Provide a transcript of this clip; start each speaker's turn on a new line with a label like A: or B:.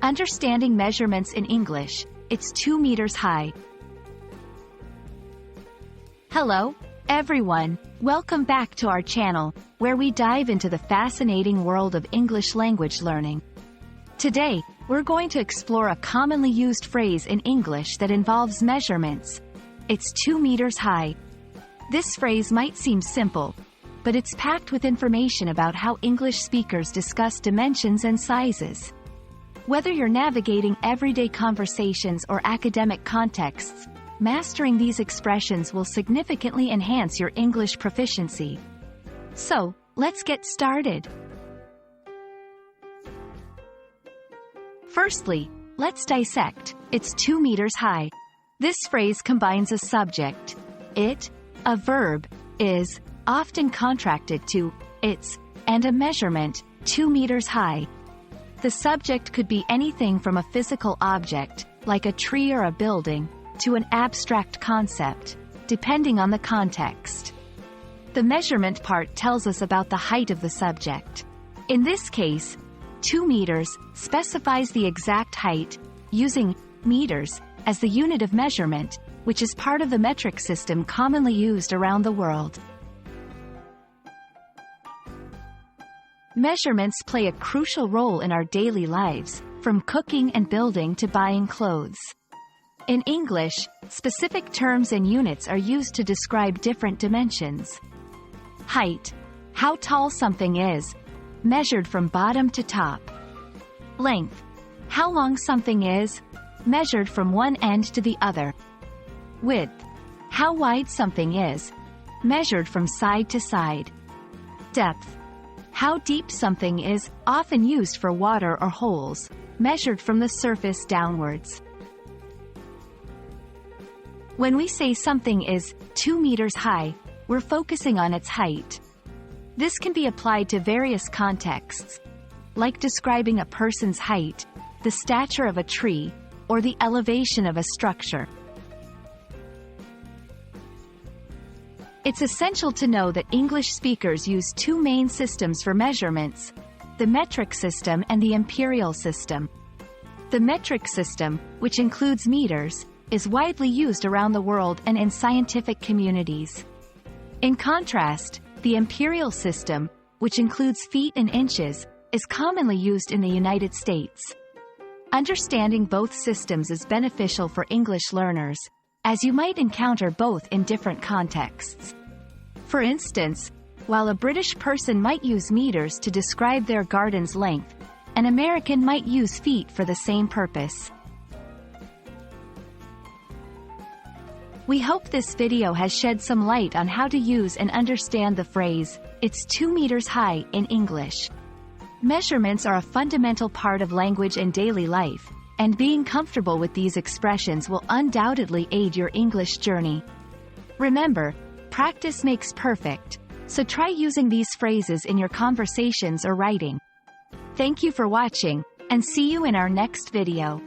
A: Understanding measurements in English, it's 2 meters high. Hello, everyone. Welcome back to our channel, where we dive into the fascinating world of English language learning. Today, we're going to explore a commonly used phrase in English that involves measurements. It's 2 meters high. This phrase might seem simple, but it's packed with information about how English speakers discuss dimensions and sizes. Whether you're navigating everyday conversations or academic contexts, mastering these expressions will significantly enhance your English proficiency. So, let's get started. Firstly, let's dissect. It's 2 meters high. This phrase combines a subject, it, a verb, is, often contracted to, its, and a measurement, 2 meters high. The subject could be anything from a physical object, like a tree or a building, to an abstract concept, depending on the context. The measurement part tells us about the height of the subject. In this case, 2 meters specifies the exact height, using meters as the unit of measurement, which is part of the metric system commonly used around the world. Measurements play a crucial role in our daily lives, from cooking and building to buying clothes. In English, specific terms and units are used to describe different dimensions. Height, how tall something is, measured from bottom to top. Length, how long something is, measured from one end to the other. Width, how wide something is, measured from side to side. Depth, how deep something is, often used for water or holes, measured from the surface downwards. When we say something is 2 meters high, we're focusing on its height. This can be applied to various contexts, like describing a person's height, the stature of a tree, or the elevation of a structure. It's essential to know that English speakers use 2 main systems for measurements: the metric system and the imperial system. The metric system, which includes meters, is widely used around the world and in scientific communities. In contrast, the imperial system, which includes feet and inches, is commonly used in the United States. Understanding both systems is beneficial for English learners, as you might encounter both in different contexts. For instance, while a British person might use meters to describe their garden's length, an American might use feet for the same purpose. We hope this video has shed some light on how to use and understand the phrase, "It's 2 meters high" in English. Measurements are a fundamental part of language and daily life, and being comfortable with these expressions will undoubtedly aid your English journey. Remember, practice makes perfect, so try using these phrases in your conversations or writing. Thank you for watching, and see you in our next video.